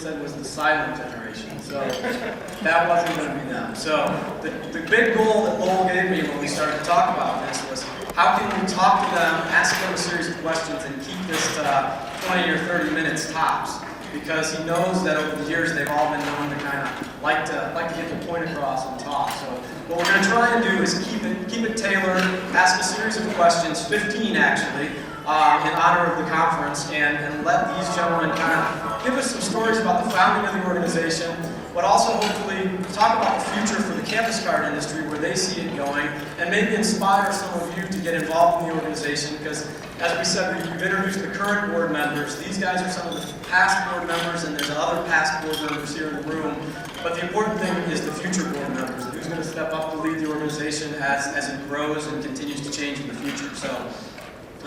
said was the silent generation. So that wasn't going to be them. So the big goal that Lowell gave me when we started to talk about this was how can we talk to them, ask them a series of questions, and keep this to 20 or 30 minutes tops. Because he knows that over the years they've all been known to kind of like to get the point across and talk. So what we're going to try and do is keep it tailored, ask a series of questions, 15 actually, in honor of the conference, and let these gentlemen kind of give us some stories about the founding of the organization, but also hopefully talk about the future for the campus card industry, where they see it going, and maybe inspire some of you to get involved in the organization, because as we said, we've introduced the current board members. These guys are some of the past board members, and there's other past board members here in the room. But the important thing is the future board members. Who's going to step up to lead the organization as it grows and continues to change in the future. So,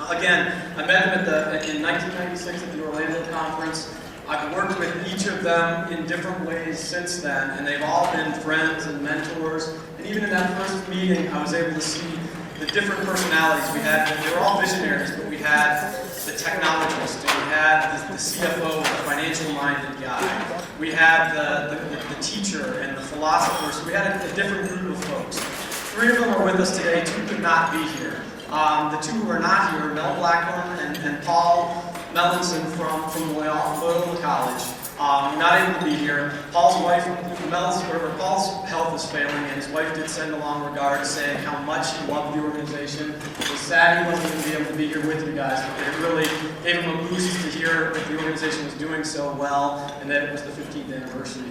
again, I met them in 1996 at the Orlando conference. I've worked with each of them in different ways since then, and they've all been friends and mentors. And even in that first meeting, I was able to see the different personalities we had. They were all visionaries, but we had the technologist, and we had the CFO, the financial-minded guy. We had the teacher and the philosopher. So we had a different group of folks. 3 of them are with us today. 2 could not be here. The 2 who are not here, Mel Blackburn and Paul Mellinson from Loyola College, not able to be here. Paul's health is failing, and his wife did send along regards saying how much he loved the organization. He was sad he wasn't going to be able to be here with you guys, but it really gave him a boost to hear that the organization was doing so well and that it was the 15th anniversary.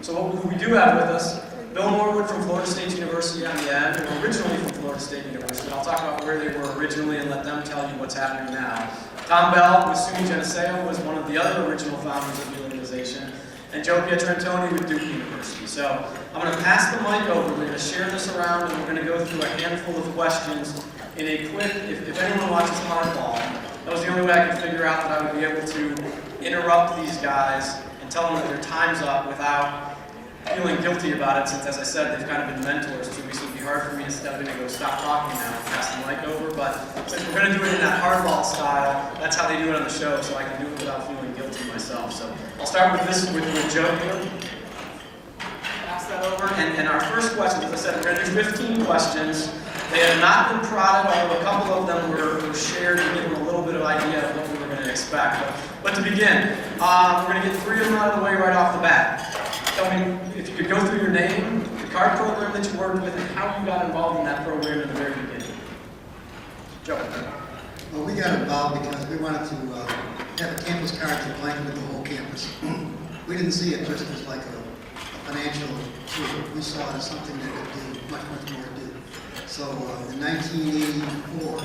So who we do have with us, Bill Norwood from Florida State University on the end, who were originally from Florida State University. I'll talk about where they were originally and let them tell you what's happening now. Tom Bell with SUNY Geneseo was one of the other original founders of the organization, and Joe Pietrantoni with Duke University. So I'm going to pass the mic over. We're going to share this around, and we're going to go through a handful of questions in a quick, if anyone watches hardball, that was the only way I could figure out that I would be able to interrupt these guys and tell them that their time's up without feeling guilty about it, since, as I said, they've kind of been mentors to me, so it'd be hard for me to step in and go, stop talking now and pass the mic over. But since we're going to do it in that hardball style, that's how they do it on the show, so I can do it without feeling guilty myself. So I'll start with this with Joe here. Pass that over. And our first question, as I said, we're going to do 15 questions. They have not been prodded, although a couple of them were shared to give them a little bit of idea of what we were going to expect. But to begin, we're going to get 3 of them out of the way right off the bat. Tell me if you could go through your name, the card program that you worked with, and how you got involved in that program in the very beginning. Joe. Well, we got involved because we wanted to have a campus card that blanketed with the whole campus. We didn't see it just as like a financial tool. We saw it as something that could do much more to do. So in 1984,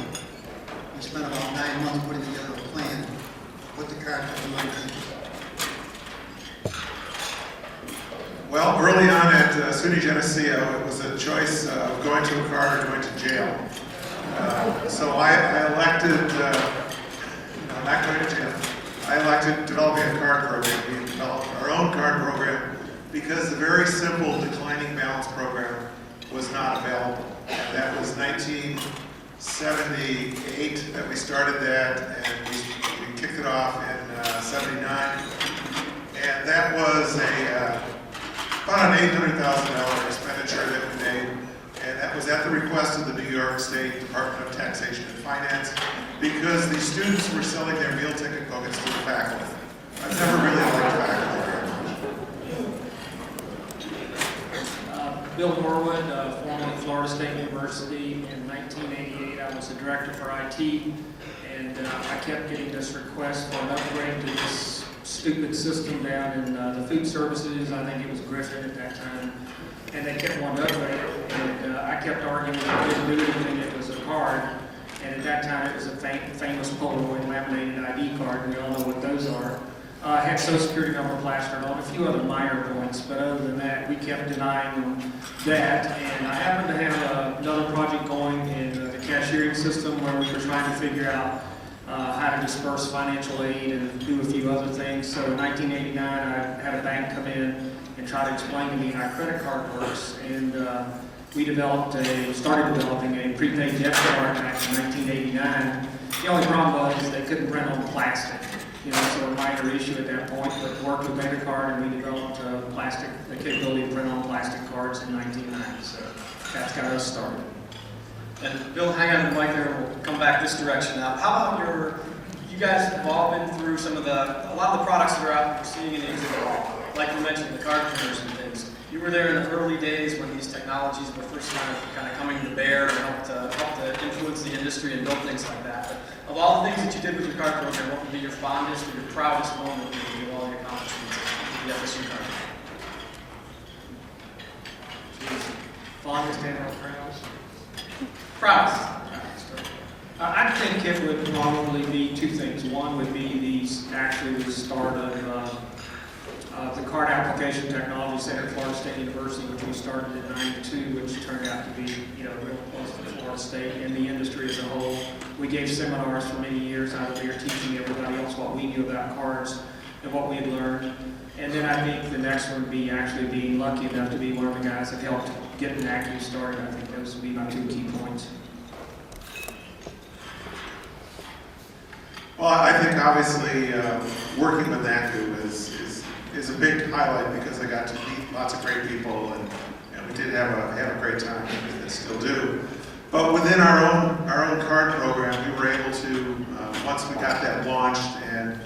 we spent about 9 months putting together a plan to put the card on the campus. Well, early on at SUNY Geneseo, it was a choice of going to a card or going to jail. So I elected, not going to jail, I elected developing a card program. We developed our own card program because the very simple declining balance program was not available. That was 1978 that we started that, and we kicked it off in 79. And that was about an $800,000 expenditure that we made, and that was at the request of the New York State Department of Taxation and Finance, because the students were selling their meal ticket booklets to the faculty. I've never really liked faculty very much. Bill Norwood, formerly Florida State University. In 1988, I was the director for IT, and I kept getting this request for an upgrade to this stupid system down in the food services. I think it was Griffin at that time, and they kept wanting to upgrade it, and I kept arguing that I didn't do anything. It was a card, and at that time it was a famous Polaroid laminated ID card, and we all know what those are. Had Social Security number plastered on, a few other minor points, but other than that, we kept denying them that. And I happened to have another project going in the cashiering system where we were trying to figure out how to disperse financial aid and do a few other things. So in 1989, I had a bank come in and try to explain to me how credit card works. And we started developing a prepaid debit card back in 1989. The only problem was they couldn't print on plastic. so a minor issue at that point, but worked with Metacard and we developed the capability to print on plastic cards in 1990. So that's got us started. And Bill, hang on to the mic there, and we'll come back this direction now. How about you guys have all been through a lot of the products that are out there seeing in the exhibit hall, like you mentioned, the card printers and things. You were there in the early days when these technologies were first kind of coming to bear and helped to influence the industry and build things like that. But of all the things that you did with your card program, what would be your fondest or your proudest moment with all the accomplishments of the FSU card? Fondest and proudest? Proudest. I think it would probably be two things. One would be the start of the card application technology center at Florida State University, which we started in '92, which turned out to be real close to Florida State and the industry as a whole. We gave seminars for many years out of there, teaching everybody else what we knew about cards and what we had learned. And then I think the next one would be actually being lucky enough to be one of the guys that helped get NACCU started. I think those would be my two key points. Well, I think obviously working with NACCU is a big highlight because I got to meet lots of great people, and we did have a great time, and still do. But within our own card program, we were able to once we got that launched and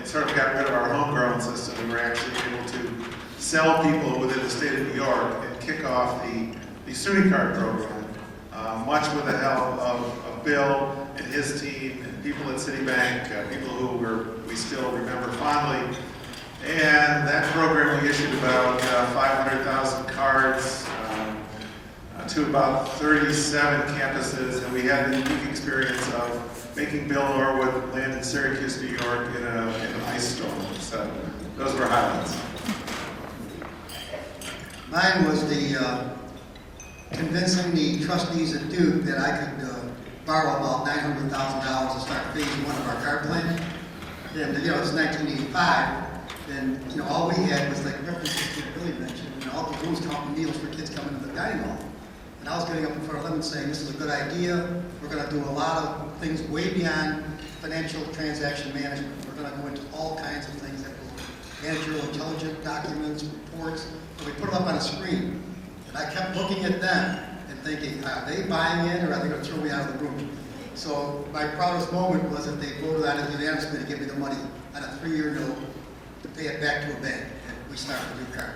sort of got rid of our homegrown system, we were actually able to sell people within the state of New York and kick off the SUNY card program, much with the help of Bill and his team and people at Citibank, people who we still remember fondly. And that program, we issued about 500,000 cards to about 37 campuses, and we had the unique experience of making Bill Norwood land in Syracuse, New York in an ice storm. So those were highlights. Mine was the convincing the trustees at Duke that I could borrow about $900,000 to start phase one of our card plan. And it was 1985, and all we had was like references to Billy mentioned, all the rooms counting meals for kids coming to the dining hall. And I was getting up in front of them and saying, this is a good idea. We're going to do a lot of things way beyond financial transaction management. We're going to go into all kinds of things that will managerial intelligent documents, reports. So we put them up on a screen. And I kept looking at them and thinking, are they buying in or are they going to throw me out of the room? So my proudest moment was that they voted on it unanimously to give me the money on a 3-year note to pay it back to a bank. And we started a new card.